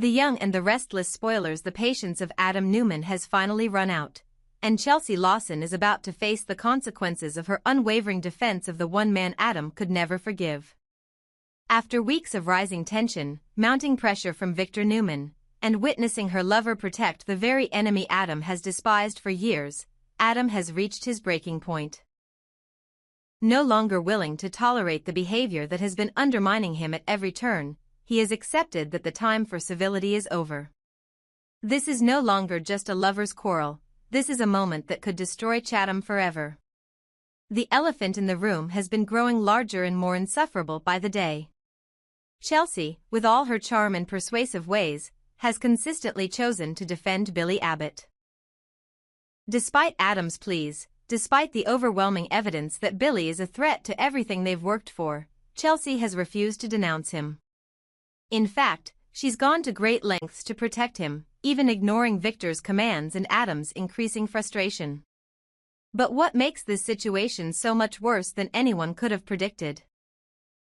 The young and the restless spoilers. The patience of Adam Newman has finally run out, and Chelsea Lawson is about to face the consequences of her unwavering defense of the one man Adam could never forgive. After weeks of rising tension, mounting pressure from Victor Newman, and witnessing her lover protect the very enemy Adam has despised for years, Adam has reached his breaking point. No longer willing to tolerate the behavior that has been undermining him at every turn, he has accepted that the time for civility is over. This is no longer just a lover's quarrel, this is a moment that could destroy Chatham forever. The elephant in the room has been growing larger and more insufferable by the day. Chelsea, with all her charm and persuasive ways, has consistently chosen to defend Billy Abbott. Despite Adam's pleas, despite the overwhelming evidence that Billy is a threat to everything they've worked for, Chelsea has refused to denounce him. In fact, she's gone to great lengths to protect him, even ignoring Victor's commands and Adam's increasing frustration. But what makes this situation so much worse than anyone could have predicted?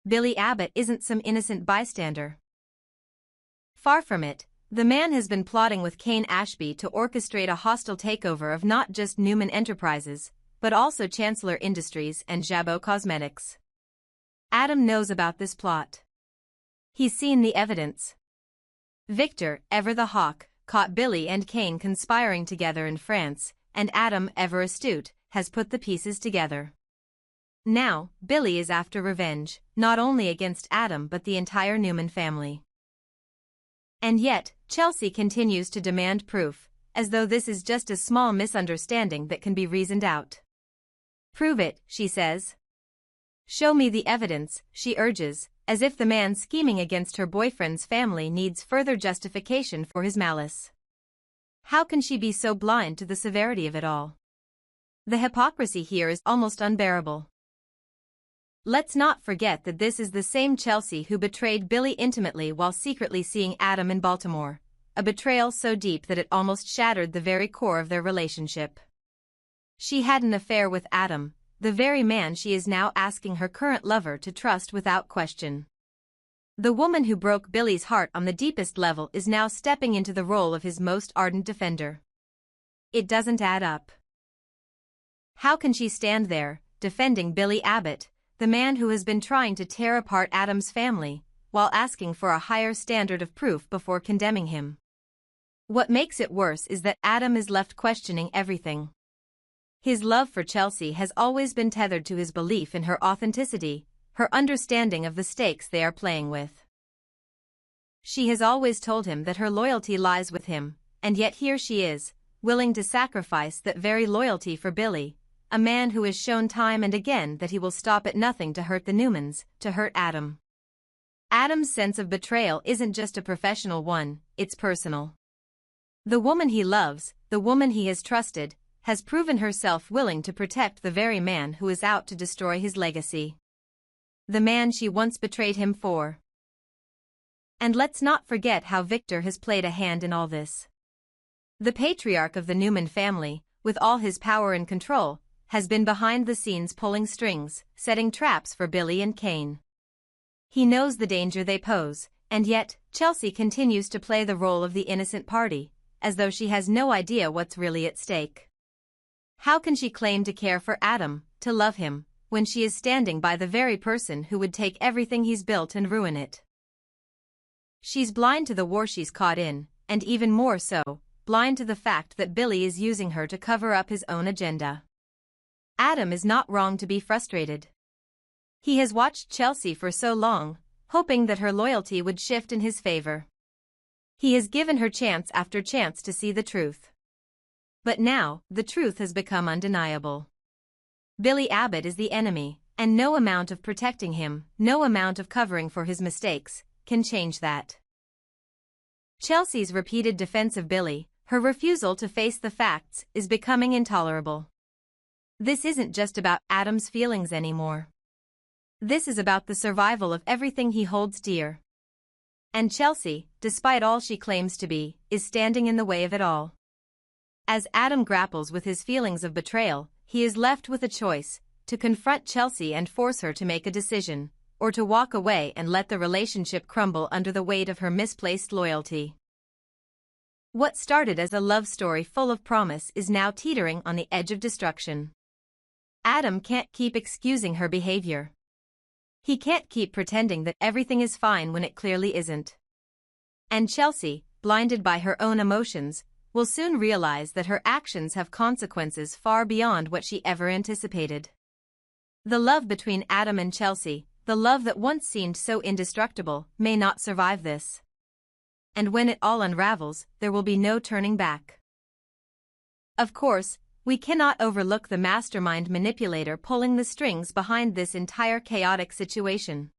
Billy Abbott isn't some innocent bystander. Far from it, the man has been plotting with Kane Ashby to orchestrate a hostile takeover of not just Newman Enterprises, but also Chancellor Industries and Jabot Cosmetics. Adam knows about this plot. He's seen the evidence. Victor, ever the hawk, caught Billy and Kane conspiring together in France, and Adam, ever astute, has put the pieces together. Now, Billy is after revenge, not only against Adam but the entire Newman family. And yet, Chelsea continues to demand proof, as though this is just a small misunderstanding that can be reasoned out. Prove it, she says. Show me the evidence, she urges, as if the man scheming against her boyfriend's family needs further justification for his malice. How can she be so blind to the severity of it all? The hypocrisy here is almost unbearable. Let's not forget that this is the same Chelsea who betrayed Billy intimately while secretly seeing Adam in Baltimore, a betrayal so deep that it almost shattered the very core of their relationship. She had an affair with Adam, the very man she is now asking her current lover to trust without question. The woman who broke Billy's heart on the deepest level is now stepping into the role of his most ardent defender. It doesn't add up. How can she stand there, defending Billy Abbott, the man who has been trying to tear apart Adam's family, while asking for a higher standard of proof before condemning him? What makes it worse is that Adam is left questioning everything. His love for Chelsea has always been tethered to his belief in her authenticity, her understanding of the stakes they are playing with. She has always told him that her loyalty lies with him, and yet here she is, willing to sacrifice that very loyalty for Billy, a man who has shown time and again that he will stop at nothing to hurt the Newmans, to hurt Adam. Adam's sense of betrayal isn't just a professional one, it's personal. The woman he loves, the woman he has trusted, has proven herself willing to protect the very man who is out to destroy his legacy. The man she once betrayed him for. And let's not forget how Victor has played a hand in all this. The patriarch of the Newman family, with all his power and control, has been behind the scenes pulling strings, setting traps for Billy and Kane. He knows the danger they pose, and yet, Chelsea continues to play the role of the innocent party, as though she has no idea what's really at stake. How can she claim to care for Adam, to love him, when she is standing by the very person who would take everything he's built and ruin it? She's blind to the war she's caught in, and even more so, blind to the fact that Billy is using her to cover up his own agenda. Adam is not wrong to be frustrated. He has watched Chelsea for so long, hoping that her loyalty would shift in his favor. He has given her chance after chance to see the truth. But now, the truth has become undeniable. Billy Abbott is the enemy, and no amount of protecting him, no amount of covering for his mistakes, can change that. Chelsea's repeated defense of Billy, her refusal to face the facts, is becoming intolerable. This isn't just about Adam's feelings anymore. This is about the survival of everything he holds dear. And Chelsea, despite all she claims to be, is standing in the way of it all. As Adam grapples with his feelings of betrayal, he is left with a choice: to confront Chelsea and force her to make a decision, or to walk away and let the relationship crumble under the weight of her misplaced loyalty. What started as a love story full of promise is now teetering on the edge of destruction. Adam can't keep excusing her behavior. He can't keep pretending that everything is fine when it clearly isn't. And Chelsea, blinded by her own emotions, will soon realize that her actions have consequences far beyond what she ever anticipated. The love between Adam and Chelsea, the love that once seemed so indestructible, may not survive this. And when it all unravels, there will be no turning back. Of course, we cannot overlook the mastermind manipulator pulling the strings behind this entire chaotic situation.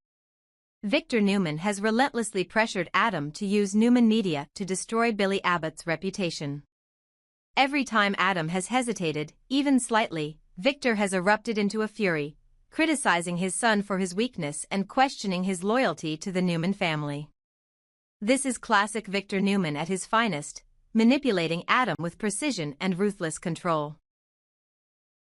Victor Newman has relentlessly pressured Adam to use Newman Media to destroy Billy Abbott's reputation. Every time Adam has hesitated, even slightly, Victor has erupted into a fury, criticizing his son for his weakness and questioning his loyalty to the Newman family. This is classic Victor Newman at his finest, manipulating Adam with precision and ruthless control.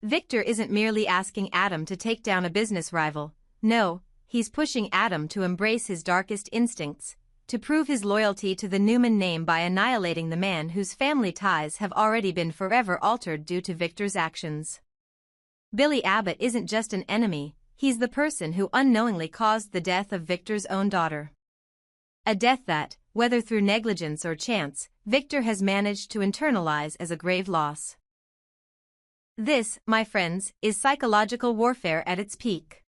Victor isn't merely asking Adam to take down a business rival, no, he's pushing Adam to embrace his darkest instincts, to prove his loyalty to the Newman name by annihilating the man whose family ties have already been forever altered due to Victor's actions. Billy Abbott isn't just an enemy, he's the person who unknowingly caused the death of Victor's own daughter. A death that, whether through negligence or chance, Victor has managed to internalize as a grave loss. This, my friends, is psychological warfare at its peak.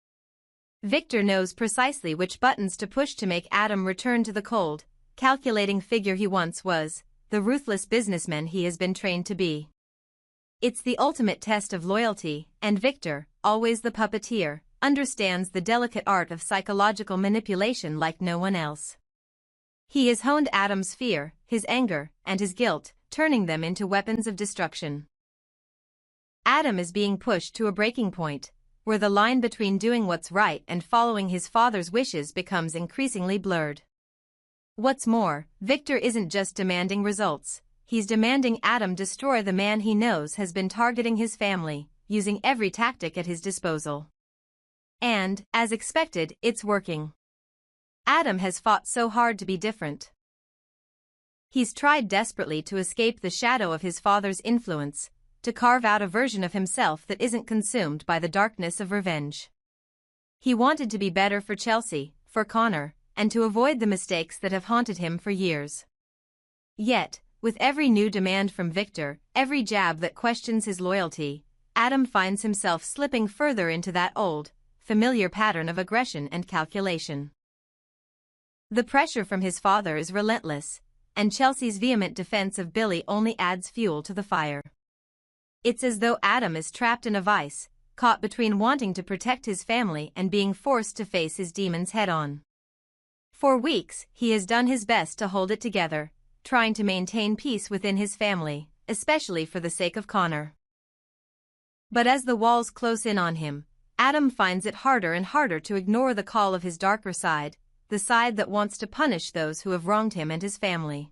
Victor knows precisely which buttons to push to make Adam return to the cold, calculating figure he once was, the ruthless businessman he has been trained to be. It's the ultimate test of loyalty, and Victor, always the puppeteer, understands the delicate art of psychological manipulation like no one else. He has honed Adam's fear, his anger, and his guilt, turning them into weapons of destruction. Adam is being pushed to a breaking point, where the line between doing what's right and following his father's wishes becomes increasingly blurred. What's more, Victor isn't just demanding results, he's demanding Adam destroy the man he knows has been targeting his family, using every tactic at his disposal. And, as expected, it's working. Adam has fought so hard to be different. He's tried desperately to escape the shadow of his father's influence, to carve out a version of himself that isn't consumed by the darkness of revenge. He wanted to be better for Chelsea, for Connor, and to avoid the mistakes that have haunted him for years. Yet, with every new demand from Victor, every jab that questions his loyalty, Adam finds himself slipping further into that old, familiar pattern of aggression and calculation. The pressure from his father is relentless, and Chelsea's vehement defense of Billy only adds fuel to the fire. It's as though Adam is trapped in a vice, caught between wanting to protect his family and being forced to face his demons head-on. For weeks, he has done his best to hold it together, trying to maintain peace within his family, especially for the sake of Connor. But as the walls close in on him, Adam finds it harder and harder to ignore the call of his darker side, the side that wants to punish those who have wronged him and his family.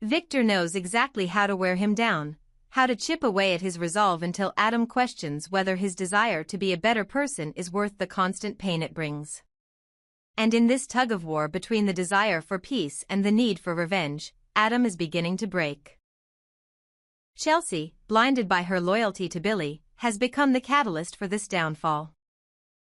Victor knows exactly how to wear him down, how to chip away at his resolve until Adam questions whether his desire to be a better person is worth the constant pain it brings. And in this tug-of-war between the desire for peace and the need for revenge, Adam is beginning to break. Chelsea, blinded by her loyalty to Billy, has become the catalyst for this downfall.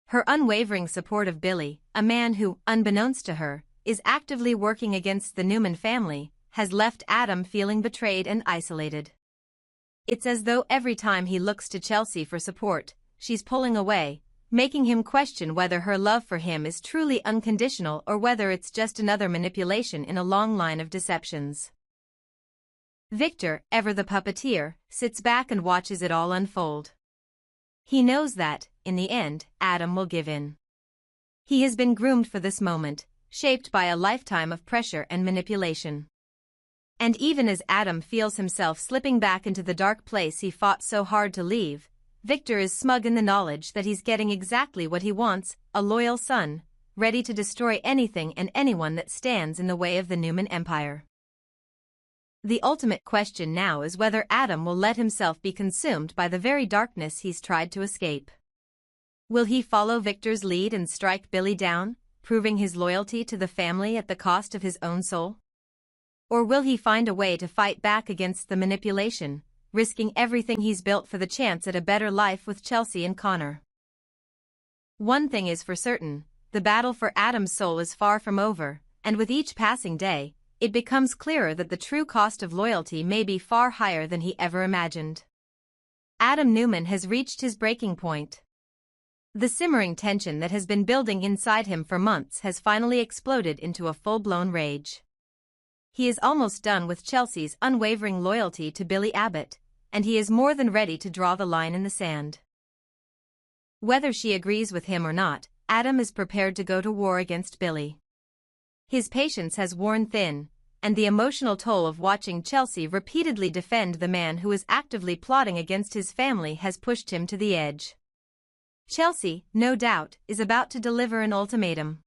Her unwavering support of Billy, a man who, unbeknownst to her, is actively working against the Newman family, has left Adam feeling betrayed and isolated. It's as though every time he looks to Chelsea for support, she's pulling away, making him question whether her love for him is truly unconditional or whether it's just another manipulation in a long line of deceptions. Victor, ever the puppeteer, sits back and watches it all unfold. He knows that, in the end, Adam will give in. He has been groomed for this moment, shaped by a lifetime of pressure and manipulation. And even as Adam feels himself slipping back into the dark place he fought so hard to leave, Victor is smug in the knowledge that he's getting exactly what he wants, a loyal son, ready to destroy anything and anyone that stands in the way of the Newman Empire. The ultimate question now is whether Adam will let himself be consumed by the very darkness he's tried to escape. Will he follow Victor's lead and strike Billy down, proving his loyalty to the family at the cost of his own soul? Or will he find a way to fight back against the manipulation, risking everything he's built for the chance at a better life with Chelsea and Connor? One thing is for certain, the battle for Adam's soul is far from over, and with each passing day, it becomes clearer that the true cost of loyalty may be far higher than he ever imagined. Adam Newman has reached his breaking point. The simmering tension that has been building inside him for months has finally exploded into a full-blown rage. He is almost done with Chelsea's unwavering loyalty to Billy Abbott, and he is more than ready to draw the line in the sand. Whether she agrees with him or not, Adam is prepared to go to war against Billy. His patience has worn thin, and the emotional toll of watching Chelsea repeatedly defend the man who is actively plotting against his family has pushed him to the edge. Chelsea, no doubt, is about to deliver an ultimatum.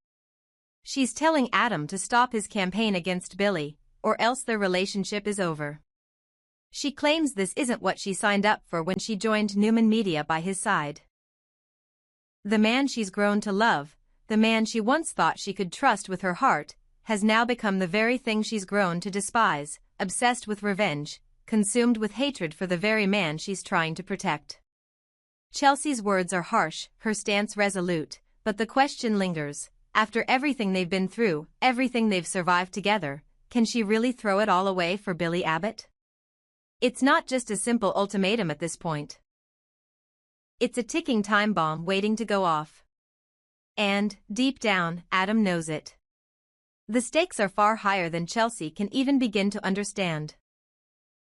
She's telling Adam to stop his campaign against Billy, or else their relationship is over. She claims this isn't what she signed up for when she joined Newman Media by his side. The man she's grown to love, the man she once thought she could trust with her heart, has now become the very thing she's grown to despise, obsessed with revenge, consumed with hatred for the very man she's trying to protect. Chelsea's words are harsh, her stance resolute, but the question lingers, after everything they've been through, everything they've survived together, can she really throw it all away for Billy Abbott? It's not just a simple ultimatum at this point. It's a ticking time bomb waiting to go off. And, deep down, Adam knows it. The stakes are far higher than Chelsea can even begin to understand.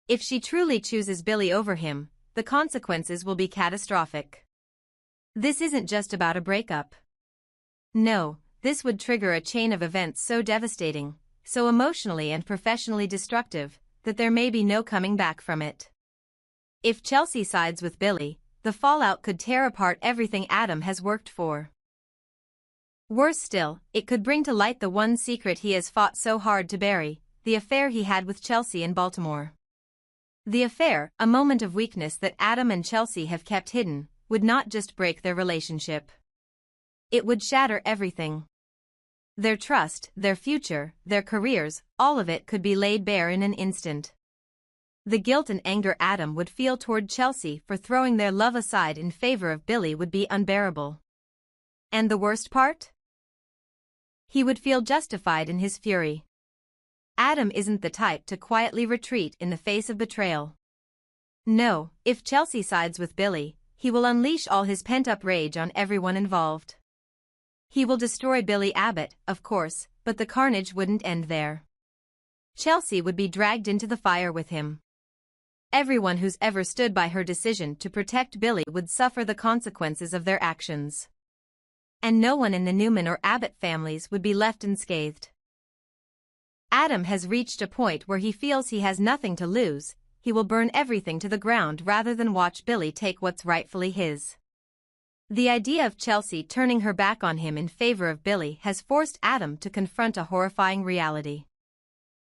If she truly chooses Billy over him, the consequences will be catastrophic. This isn't just about a breakup. No, this would trigger a chain of events so devastating, so emotionally and professionally destructive, that there may be no coming back from it. If Chelsea sides with Billy, the fallout could tear apart everything Adam has worked for. Worse still, it could bring to light the one secret he has fought so hard to bury, the affair he had with Chelsea in Baltimore. The affair, a moment of weakness that Adam and Chelsea have kept hidden, would not just break their relationship. It would shatter everything. Their trust, their future, their careers, all of it could be laid bare in an instant. The guilt and anger Adam would feel toward Chelsea for throwing their love aside in favor of Billy would be unbearable. And the worst part? He would feel justified in his fury. Adam isn't the type to quietly retreat in the face of betrayal. No, if Chelsea sides with Billy, he will unleash all his pent-up rage on everyone involved. He will destroy Billy Abbott, of course, but the carnage wouldn't end there. Chelsea would be dragged into the fire with him. Everyone who's ever stood by her decision to protect Billy would suffer the consequences of their actions. And no one in the Newman or Abbott families would be left unscathed. Adam has reached a point where he feels he has nothing to lose. He will burn everything to the ground rather than watch Billy take what's rightfully his. The idea of Chelsea turning her back on him in favor of Billy has forced Adam to confront a horrifying reality.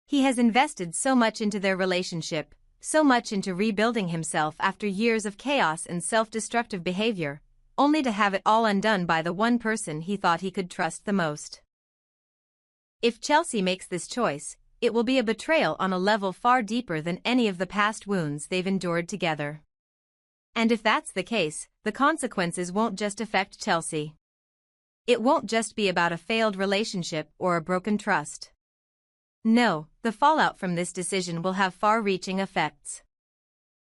He has invested so much into their relationship, so much into rebuilding himself after years of chaos and self-destructive behavior, only to have it all undone by the one person he thought he could trust the most. If Chelsea makes this choice, it will be a betrayal on a level far deeper than any of the past wounds they've endured together. And if that's the case, the consequences won't just affect Chelsea. It won't just be about a failed relationship or a broken trust. No, the fallout from this decision will have far-reaching effects.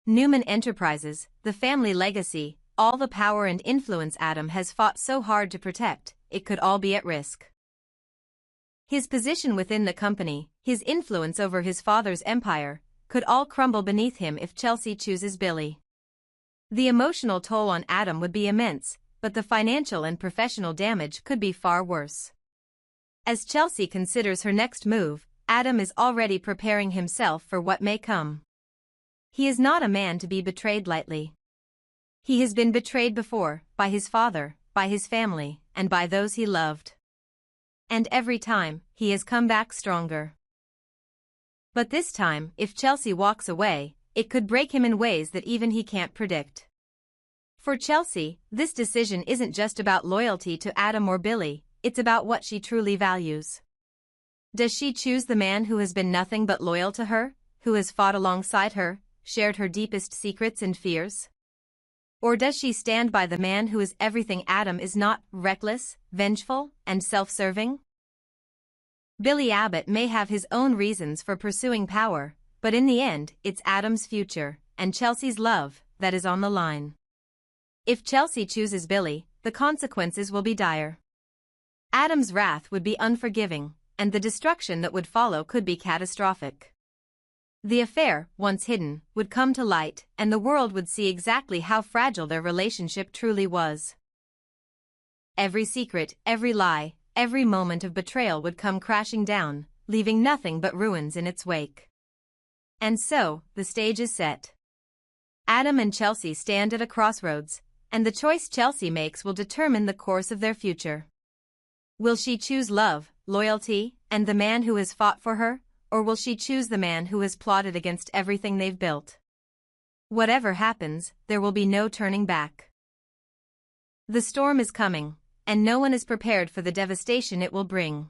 Newman Enterprises, the family legacy, all the power and influence Adam has fought so hard to protect, it could all be at risk. His position within the company, his influence over his father's empire, could all crumble beneath him if Chelsea chooses Billy. The emotional toll on Adam would be immense, but the financial and professional damage could be far worse. As Chelsea considers her next move, Adam is already preparing himself for what may come. He is not a man to be betrayed lightly. He has been betrayed before, by his father, by his family, and by those he loved. And every time, he has come back stronger. But this time, if Chelsea walks away, it could break him in ways that even he can't predict. For Chelsea, this decision isn't just about loyalty to Adam or Billy, it's about what she truly values. Does she choose the man who has been nothing but loyal to her, who has fought alongside her, shared her deepest secrets and fears? Or does she stand by the man who is everything Adam is not, reckless, vengeful, and self-serving? Billy Abbott may have his own reasons for pursuing power, but in the end, it's Adam's future, and Chelsea's love, that is on the line. If Chelsea chooses Billy, the consequences will be dire. Adam's wrath would be unforgiving, and the destruction that would follow could be catastrophic. The affair, once hidden, would come to light, and the world would see exactly how fragile their relationship truly was. Every secret, every lie, every moment of betrayal would come crashing down, leaving nothing but ruins in its wake. And so, the stage is set. Adam and Chelsea stand at a crossroads, and the choice Chelsea makes will determine the course of their future. Will she choose love, loyalty, and the man who has fought for her, or will she choose the man who has plotted against everything they've built? Whatever happens, there will be no turning back. The storm is coming, and no one is prepared for the devastation it will bring.